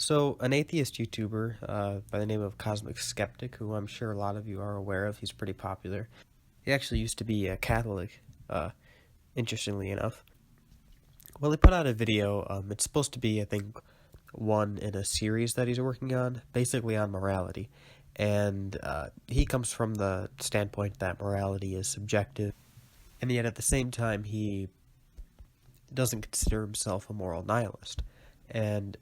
So, an atheist YouTuber by the name of Skeptic, who I'm sure a lot of you are aware of, he's pretty popular. He actually used to be a Catholic, interestingly enough. Well, he put out a video. It's supposed to be, I think, one in a series that he's working on, basically on morality. And he comes from the standpoint that morality is subjective, and yet at the same time, he doesn't consider himself a moral nihilist. And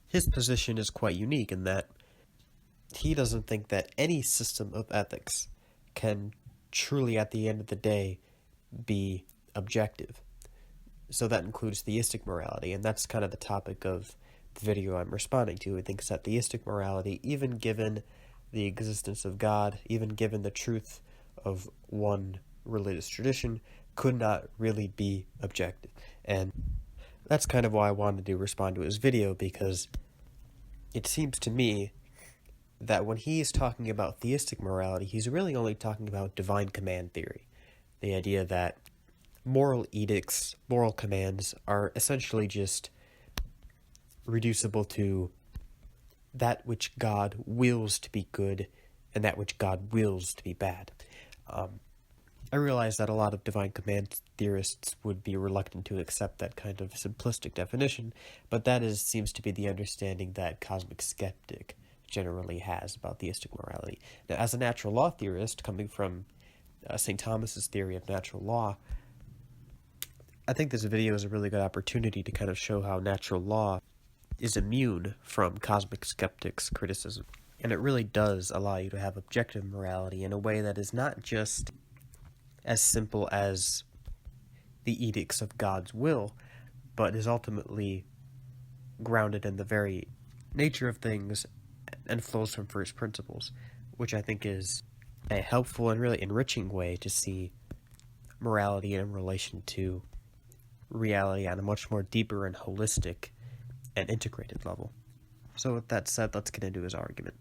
his position is quite unique in that he doesn't think that any system of ethics can truly, at the end of the day, be objective. So that includes theistic morality, and that's kind of the topic of the video I'm responding to. He thinks that theistic morality, even given the existence of God, even given the truth of one religious tradition, could not really be objective. And that's kind of why I wanted to respond to his video, because it seems to me that when he is talking about theistic morality, he's really only talking about divine command theory. The idea that moral edicts, moral commands, are essentially just reducible to that which God wills to be good and that which God wills to be bad. I realize that a lot of divine command theorists would be reluctant to accept that kind of simplistic definition, but that seems to be the understanding that Cosmic Skeptic generally has about theistic morality. Now, as a natural law theorist, coming from St. Thomas's theory of natural law, I think this video is a really good opportunity to kind of show how natural law is immune from Cosmic Skeptic's criticism. And it really does allow you to have objective morality in a way that is not just as simple as the edicts of God's will, but is ultimately grounded in the very nature of things and flows from first principles, which I think is a helpful and really enriching way to see morality in relation to reality on a much more deeper and holistic and integrated level. So with that said, let's get into his argument.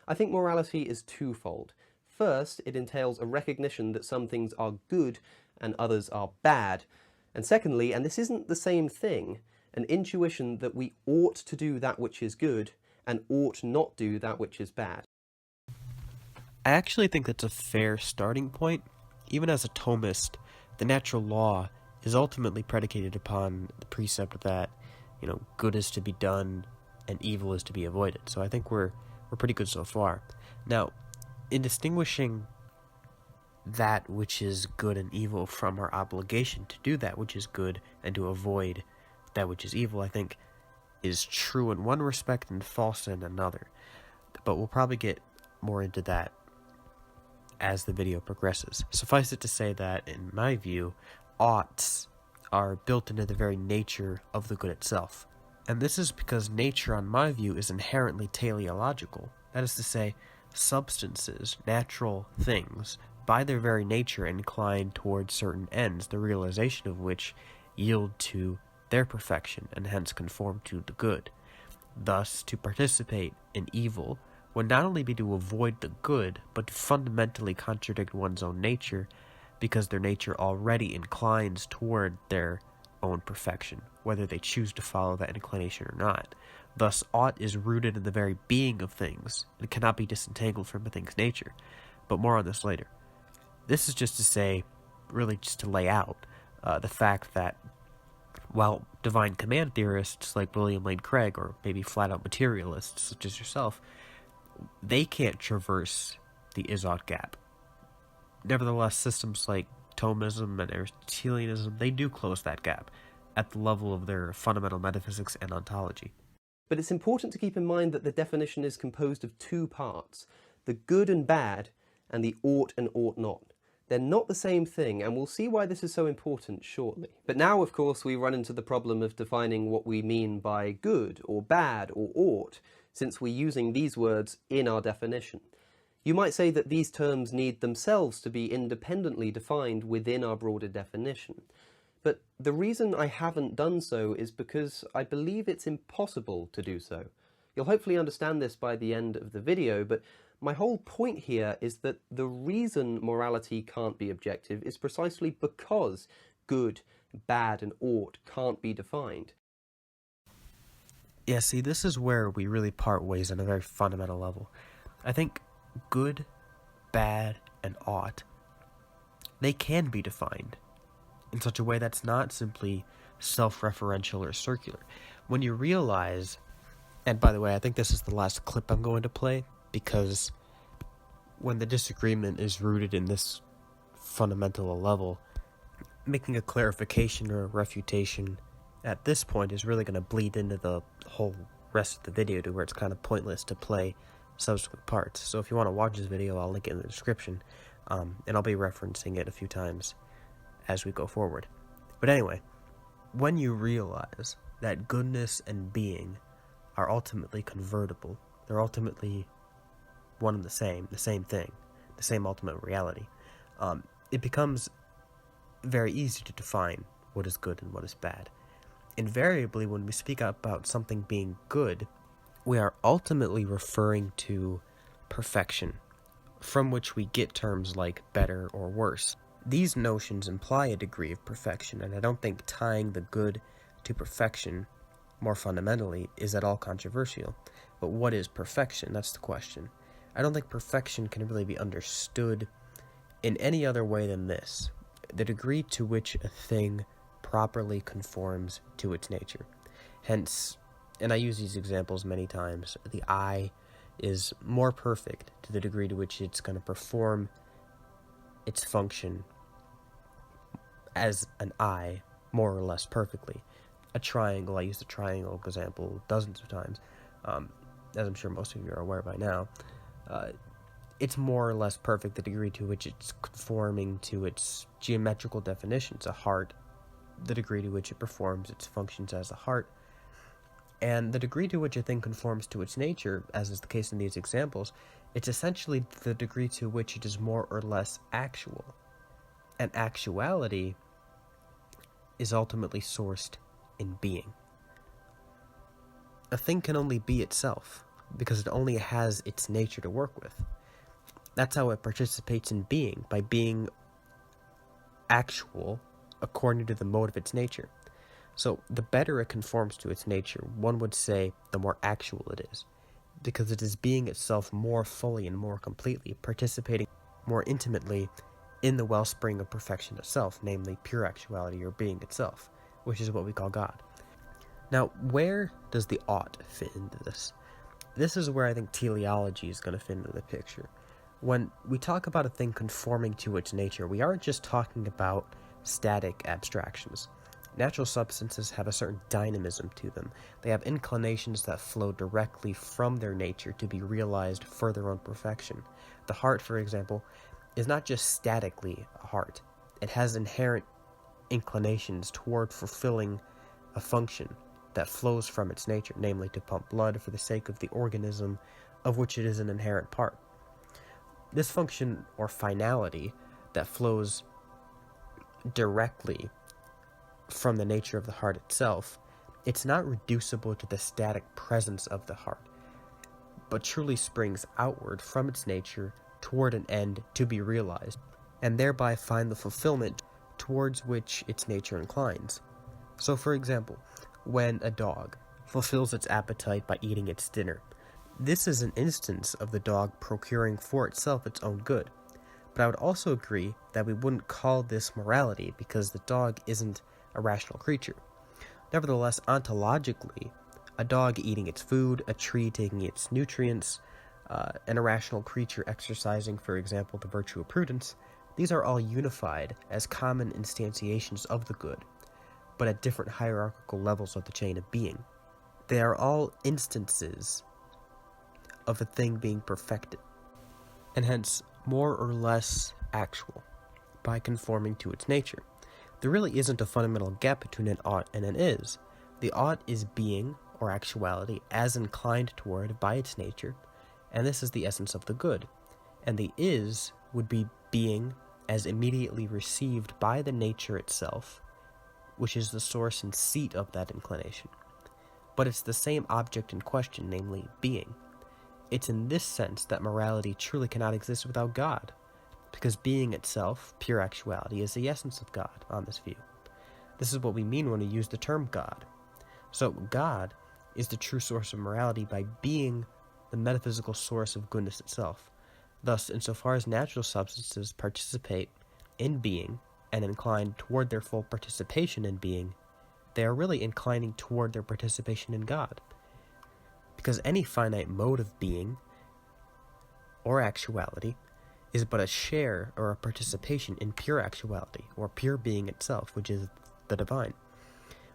I think morality is twofold. First, it entails a recognition that some things are good and others are bad. And secondly, and this isn't the same thing, an intuition that we ought to do that which is good and ought not do that which is bad. I actually think that's a fair starting point. Even as a Thomist, the natural law is ultimately predicated upon the precept that, good is to be done and evil is to be avoided. So I think we're pretty good so far. Now, in distinguishing that which is good and evil from our obligation to do that which is good and to avoid that which is evil, I think is true in one respect and false in another. But we'll probably get more into that as the video progresses. Suffice it to say that, in my view, oughts are built into the very nature of the good itself. And this is because nature, on my view, is inherently teleological. That is to say, substances, natural things, by their very nature incline towards certain ends, the realization of which yield to their perfection and hence conform to the good. Thus, to participate in evil would not only be to avoid the good, but to fundamentally contradict one's own nature, because their nature already inclines toward their own perfection, whether they choose to follow that inclination or not. Thus, ought is rooted in the very being of things, and cannot be disentangled from a thing's nature. But more on this later. This is just to say, really just to lay out the fact that while divine command theorists like William Lane Craig, or maybe flat-out materialists such as yourself, they can't traverse the is-ought gap. Nevertheless, systems like Thomism and Aristotelianism, they do close that gap at the level of their fundamental metaphysics and ontology. But it's important to keep in mind that the definition is composed of two parts, the good and bad and the ought and ought not. They're not the same thing, and we'll see why this is so important shortly. But now, of course, we run into the problem of defining what we mean by good or bad or ought, since we're using these words in our definition. You might say that these terms need themselves to be independently defined within our broader definition. But the reason I haven't done so is because I believe it's impossible to do so. You'll hopefully understand this by the end of the video, but my whole point here is that the reason morality can't be objective is precisely because good, bad, and ought can't be defined. Yeah, see, this is where we really part ways on a very fundamental level. I think good, bad, and ought, they can be defined in such a way that's not simply self-referential or circular. When you realize, and by the way, I think this is the last clip I'm going to play, because when the disagreement is rooted in this fundamental level, making a clarification or a refutation at this point is really going to bleed into the whole rest of the video to where it's kind of pointless to play subsequent parts. So if you want to watch this video, I'll link it in the description, and I'll be referencing it a few times as we go forward. But anyway, when you realize that goodness and being are ultimately convertible, they're ultimately one and the same thing, the same ultimate reality, it becomes very easy to define what is good and what is bad. Invariably, when we speak about something being good, we are ultimately referring to perfection, from which we get terms like better or worse. These notions imply a degree of perfection, and I don't think tying the good to perfection, more fundamentally, is at all controversial. But what is perfection? That's the question. I don't think perfection can really be understood in any other way than this: the degree to which a thing properly conforms to its nature. Hence, and I use these examples many times, the eye is more perfect to the degree to which it's going to perform its function as an eye more or less perfectly. A triangle, I use the triangle example dozens of times, as I'm sure most of you are aware by now. It's more or less perfect the degree to which it's conforming to its geometrical definitions. A heart, the degree to which it performs its functions as a heart, and the degree to which a thing conforms to its nature, as is the case in these examples, it's essentially the degree to which it is more or less actual. And actuality is ultimately sourced in being. A thing can only be itself, because it only has its nature to work with. That's how it participates in being, by being actual according to the mode of its nature. So the better it conforms to its nature, one would say, the more actual it is, because it is being itself more fully and more completely, participating more intimately in the wellspring of perfection itself, namely pure actuality or being itself, which is what we call God. Now, where does the ought fit into this? This is where I think teleology is going to fit into the picture. When we talk about a thing conforming to its nature, we aren't just talking about static abstractions. Natural substances have a certain dynamism to them. They have inclinations that flow directly from their nature to be realized for their own perfection. The heart, for example, is not just statically a heart. It has inherent inclinations toward fulfilling a function that flows from its nature, namely to pump blood for the sake of the organism of which it is an inherent part. This function or finality that flows directly from the nature of the heart itself, it's not reducible to the static presence of the heart, but truly springs outward from its nature toward an end to be realized, and thereby find the fulfillment towards which its nature inclines. So, for example, when a dog fulfills its appetite by eating its dinner, this is an instance of the dog procuring for itself its own good. But I would also agree that we wouldn't call this morality, because the dog isn't a rational creature. Nevertheless, ontologically, a dog eating its food, a tree taking its nutrients, an irrational creature exercising, for example, the virtue of prudence, these are all unified as common instantiations of the good, but at different hierarchical levels of the chain of being. They are all instances of a thing being perfected, and hence more or less actual, by conforming to its nature. There really isn't a fundamental gap between an ought and an is. The ought is being, or actuality, as inclined toward by its nature, and this is the essence of the good. And the is would be being as immediately received by the nature itself, which is the source and seat of that inclination. But it's the same object in question, namely being. It's in this sense that morality truly cannot exist without God, because being itself, pure actuality, is the essence of God on this view. This is what we mean when we use the term God. So God is the true source of morality by being the metaphysical source of goodness itself. Thus, insofar as natural substances participate in being and incline toward their full participation in being, they are really inclining toward their participation in God. Because any finite mode of being or actuality is but a share or a participation in pure actuality, or pure being itself, which is the divine.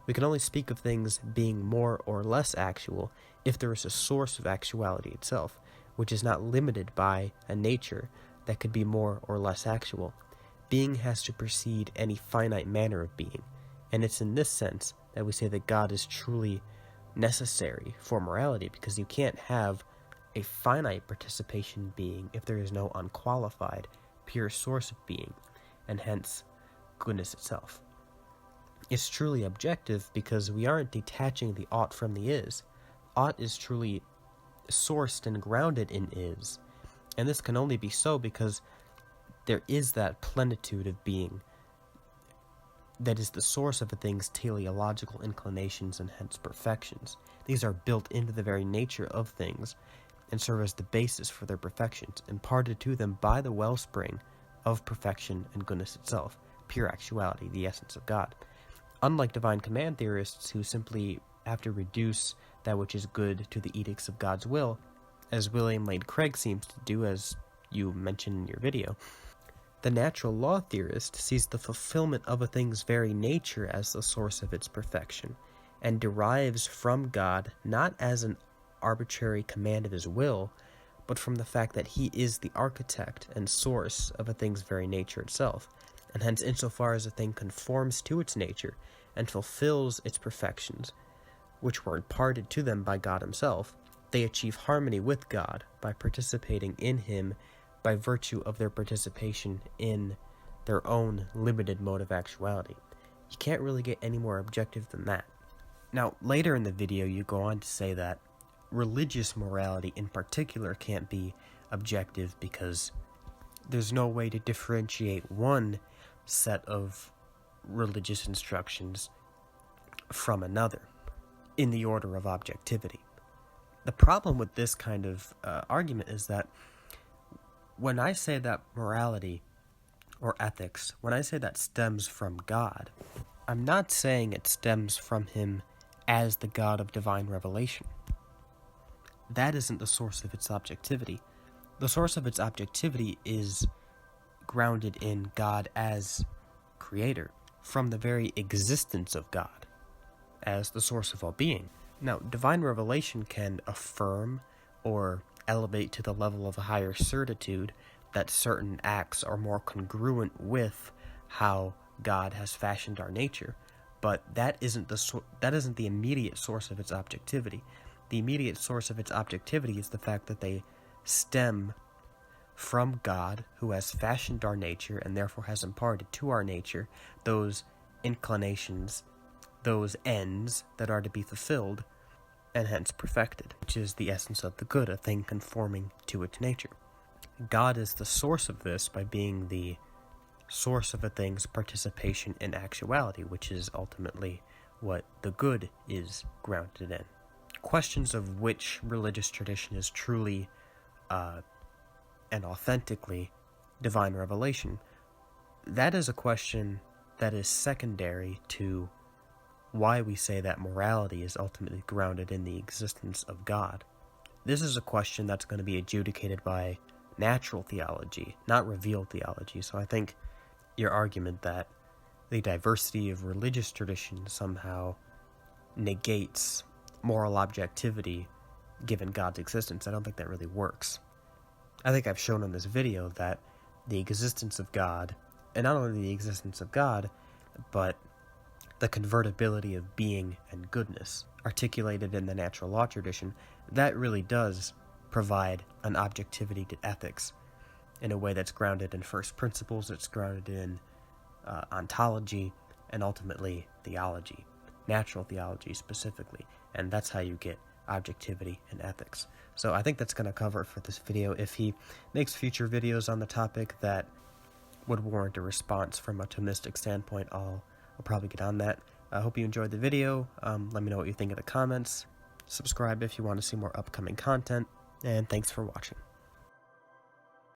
We can only speak of things being more or less actual if there is a source of actuality itself, which is not limited by a nature that could be more or less actual. Being has to precede any finite manner of being, and it's in this sense that we say that God is truly necessary for morality, because you can't have a finite participation being if there is no unqualified, pure source of being, and hence goodness itself. It's truly objective because we aren't detaching the ought from the is. Ought is truly sourced and grounded in is, and this can only be so because there is that plenitude of being that is the source of a thing's teleological inclinations and hence perfections. These are built into the very nature of things and serve as the basis for their perfections, imparted to them by the wellspring of perfection and goodness itself, pure actuality, the essence of God. Unlike divine command theorists who simply have to reduce that which is good to the edicts of God's will, as William Lane Craig seems to do, as you mentioned in your video, the natural law theorist sees the fulfillment of a thing's very nature as the source of its perfection, and derives from God not as an arbitrary command of his will, but from the fact that he is the architect and source of a thing's very nature itself, and hence insofar as a thing conforms to its nature and fulfills its perfections, which were imparted to them by God himself, they achieve harmony with God by participating in him by virtue of their participation in their own limited mode of actuality. You can't really get any more objective than that. Now, later in the video, you go on to say that religious morality in particular can't be objective because there's no way to differentiate one set of religious instructions from another in the order of objectivity. The problem with this kind of argument is that when I say that morality or ethics, when I say that stems from God, I'm not saying it stems from him as the God of divine revelation. That isn't the source of its objectivity. The source of its objectivity is grounded in God as creator, from the very existence of God as the source of all being. Now, divine revelation can affirm or elevate to the level of a higher certitude that certain acts are more congruent with how God has fashioned our nature, but that isn't the immediate source of its objectivity. The immediate source of its objectivity is the fact that they stem from God, who has fashioned our nature and therefore has imparted to our nature those inclinations, those ends that are to be fulfilled and hence perfected, which is the essence of the good, a thing conforming to its nature. God is the source of this by being the source of a thing's participation in actuality, which is ultimately what the good is grounded in. Questions of which religious tradition is truly and authentically divine revelation, that is a question that is secondary to why we say that morality is ultimately grounded in the existence of God. This is a question that's going to be adjudicated by natural theology, not revealed theology. So I think your argument that the diversity of religious traditions somehow negates moral objectivity given God's existence, I don't think that really works. I think I've shown in this video that the existence of God, and not only the existence of God, but the convertibility of being and goodness articulated in the natural law tradition, that really does provide an objectivity to ethics in a way that's grounded in first principles, it's grounded in ontology, and ultimately theology, natural theology specifically, and that's how you get objectivity in ethics. So I think that's going to cover it for this video. If he makes future videos on the topic that would warrant a response from a Thomistic standpoint, I'll probably get on that. I hope you enjoyed the video. Let me know what you think in the comments. Subscribe if you want to see more upcoming content, and thanks for watching.